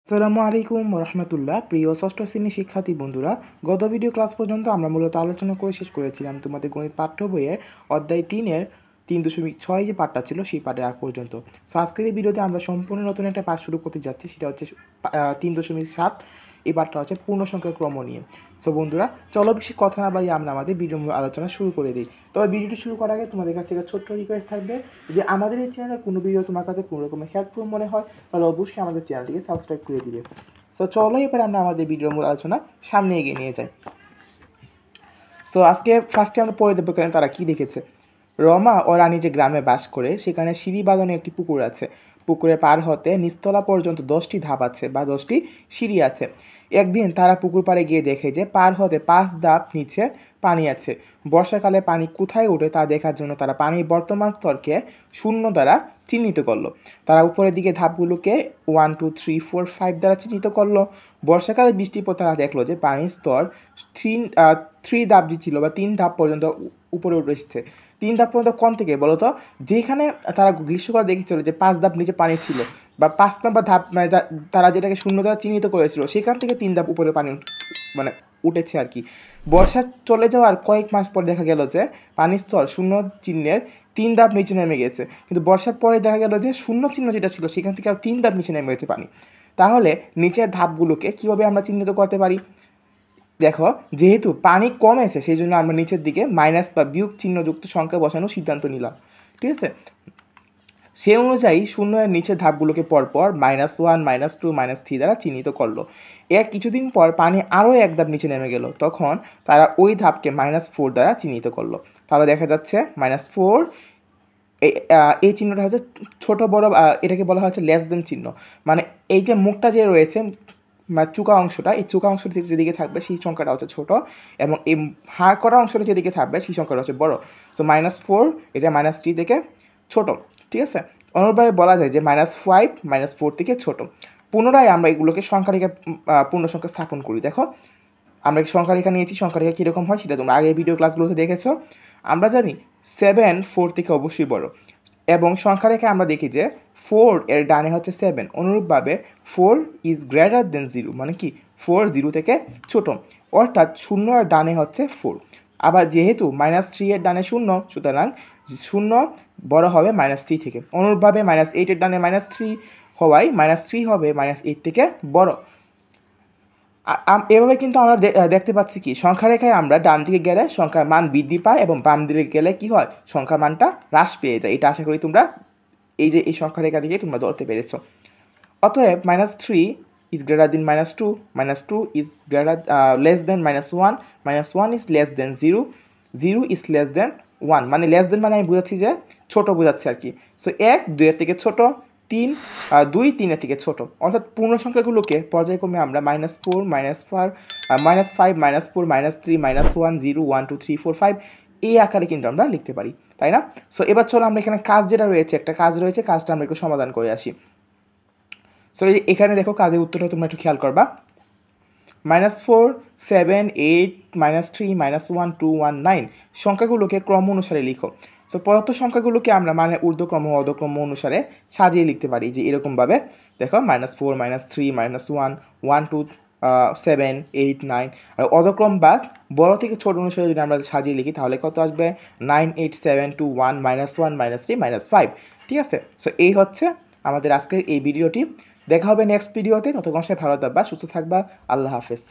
আসসালামু আলাইকুম রহমতুল্লাহ। প্রিয় ষষ্ঠ শ্রেণীর শিক্ষার্থী বন্ধুরা, গত ভিডিও ক্লাস পর্যন্ত আমরা মূলত আলোচনা করে শেষ করেছিলাম তোমাদের গণিত পাঠ্য বইয়ের অধ্যায় 3-এর 3.6 যে পাঠটা ছিল সেই পাঠের আগ পর্যন্ত। সো আজকের এই ভিডিওতে আমরা সম্পূর্ণ নতুন একটা পাঠ শুরু করতে যাচ্ছি, সেটা হচ্ছে 3.7। এই পাঠটা হচ্ছে পূর্ণসংখ্যার ক্রম নিয়ে। সো বন্ধুরা, চলো বেশি কথা না বাড়িয়ে আমরা আমাদের ভিডিও আলোচনা শুরু করে দিই। তবে ভিডিওটি শুরু করার আগে তোমাদের কাছে একটা ছোট্ট রিকোয়েস্ট থাকবে, যে আমাদের এই চ্যানেলে কোনো ভিডিও তোমার কাছে কোনো রকমের হেল্পফুল মনে হয় তাহলে অবশ্যই আমাদের চ্যানেলটিকে সাবস্ক্রাইব করে দিবে। সো চলো এবার আমরা আমাদের ভিডিওর মূল আলোচনা সামনে এগিয়ে নিয়ে যাই। সো আজকে ফার্স্টে আমরা পড়ে দেবো কেন তারা কী দেখেছে। রমা ও রানী যে গ্রামে বাস করে সেখানে সিঁড়ি বাঁধানো একটি পুকুর আছে। পুকুরে পার হতে নিচতলা পর্যন্ত 10টি ধাপ আছে বা 10টি সিঁড়ি আছে। একদিন তারা পুকুর পাড়ে গিয়ে দেখে যে পার হতে 5 ধাপ নিচে পানি আছে। বর্ষাকালে পানি কোথায় ওঠে তা দেখার জন্য তারা পানির বর্তমান স্তরকে 0 দ্বারা চিহ্নিত করলো। তারা উপরের দিকে ধাপগুলোকে 1 2 3 4 5 দ্বারা চিহ্নিত করলো। বর্ষাকালে বৃষ্টির পর তারা দেখলো যে পানির স্তর 3 ধাপ যে ছিল বা 3 ধাপ পর্যন্ত উপরে উঠে এসেছে। 3 ধাপ পর্যন্ত কোন থেকে বলো তো? যেখানে তারা গ্রীষ্মকাল দেখেছিল যে 5 ধাপ নিচে পানি ছিল বা 5 নম্বর ধাপ, মানে তারা যেটাকে 0 দ্বারা চিহ্নিত করেছিল সেখান থেকে 3 ধাপ উপরে পানি মানে উঠেছে আর কি। বর্ষা চলে যাওয়ার কয়েক মাস পর দেখা গেল যে পানির স্তর 0 চিহ্নের 3 ধাপ নিচে নেমে গেছে, কিন্তু বর্ষার পরে দেখা গেল যে 0 চিহ্ন যেটা ছিল সেখান থেকে আর 3 ধাপ নিচে নেমে গেছে পানি। তাহলে নিচের ধাপগুলোকে কীভাবে আমরা চিহ্নিত করতে পারি? দেখো, যেহেতু পানি কমেছে সেই জন্য আমরা নিচের দিকে মাইনাস বা বিয়োগ চিহ্নযুক্ত সংখ্যা বসানোর সিদ্ধান্ত নিলাম। ঠিক আছে, সে অনুযায়ী 0 এর নিচের ধাপগুলোকে পরপর -1 -2 -3 দ্বারা চিহ্নিত করলো। এর কিছুদিন পর পানি আরও এক ধাপ নিচে নেমে গেল, তখন তারা ওই ধাপকে -4 দ্বারা চিহ্নিত করলো। তাহলে দেখা যাচ্ছে -4, এই চিহ্নটা হচ্ছে ছোট বড়, এটাকে বলা হচ্ছে লেস দেন চিহ্ন। মানে এই যে মুখটা যে রয়েছে চুকা অংশটা, এই চুকা অংশটা যেদিকে থাকবে সেই সংখ্যাটা হচ্ছে ছোট, এবং এই হা করা অংশটা যেদিকে থাকবে সেই সংখ্যাটা হচ্ছে বড়। সো -4 এটা -3 থেকে ছোট। ঠিক আছে, অনুরূপভাবে বলা যায় যে -5 -4 থেকে ছোট। পুনরায় আমরা এগুলোকে সংখ্যারেখা পূর্ণ সংখ্যা স্থাপন করি। দেখো, আমরা সংখ্যারেখা নিয়েছি, সংখ্যারেখা কীরকম হয় সেটা তোমরা আগের ভিডিও ক্লাসগুলোতে দেখেছো। আমরা জানি 7 4 থেকে অবশ্যই বড়, এবং সংখ্যারেখায় আমরা দেখি যে 4 এর ডানে হচ্ছে 7। অনুরূপভাবে 4 ইজ গ্রেটার দেন 0, মানে কি 4 0 থেকে ছোট, অর্থাৎ 0 এর ডানে হচ্ছে 4। আবার যেহেতু -3 এর ডানে 0, সুতরাং 0 বড় হবে -3 থেকে। অনুরূপভাবে -8 এর ডানে -3 হওয়ায় -3 হবে -8 থেকে বড়। এভাবে কিন্তু আমরা দেখতে পাচ্ছি কি সংখ্যারেখায় আমরা ডান দিকে গেলে সংখ্যার মান বৃদ্ধি পায় এবং বাম দিকে গেলে কি হয়, সংখ্যার মানটা হ্রাস পেয়ে যায়। এটা আশা করি তোমরা এই সংখ্যারেখা থেকে তোমরা ধরতে পেরেছো। অতএব -3 is greater than -2, -2 is greater less than -1, -1 is less than 0, 0 is less than 1। মানে লেস দেন মানে আমি বোঝাচ্ছি যে ছোটো বোঝাচ্ছি আর কি। সো 1 2 এর থেকে ছোটো, 2 3 এর থেকে ছোট। অর্থাৎ পূর্ণ সংখ্যাগুলোকে পর্যায়ক্রমে আমরা -4 -5 -4 -3 -1 0 1 2 3 4 5 এই আকারে কিন্তু আমরা লিখতে পারি, তাই না? সো এবার চলো আমরা এখানে কাজ যেটা রয়েছে, একটা কাজ রয়েছে, কাজটা আমরা একটু সমাধান করে আসি। সো এখানে দেখো কাজের উত্তরটা তোমরা একটু খেয়াল করবা। -4 7 8 -3 -1 2 1 9 সংখ্যাগুলোকে ক্রম অনুসারে লিখো। সো প্রদত্ত সংখ্যাগুলোকে আমরা মানে ঊর্ধ্বক্রম ও অধক্রম অনুসারে সাজিয়ে লিখতে পারি, যে এরকমভাবে দেখো -4 -3 -1 1 2 7 8 9। আর অধক্রম বা বড় থেকে ছোট অনুসারে যদি আমরা সাজিয়ে লিখি তাহলে কত আসবে? 9 8 7 2 1 -1 -3 -5। ঠিক আছে, সো এই হচ্ছে আমাদের আজকের এই ভিডিওটি। দেখা হবে নেক্সট ভিডিওতে। ততক্ষণ সে ভালো থাকবা, সুস্থ থাকবা। আল্লাহ হাফেজ।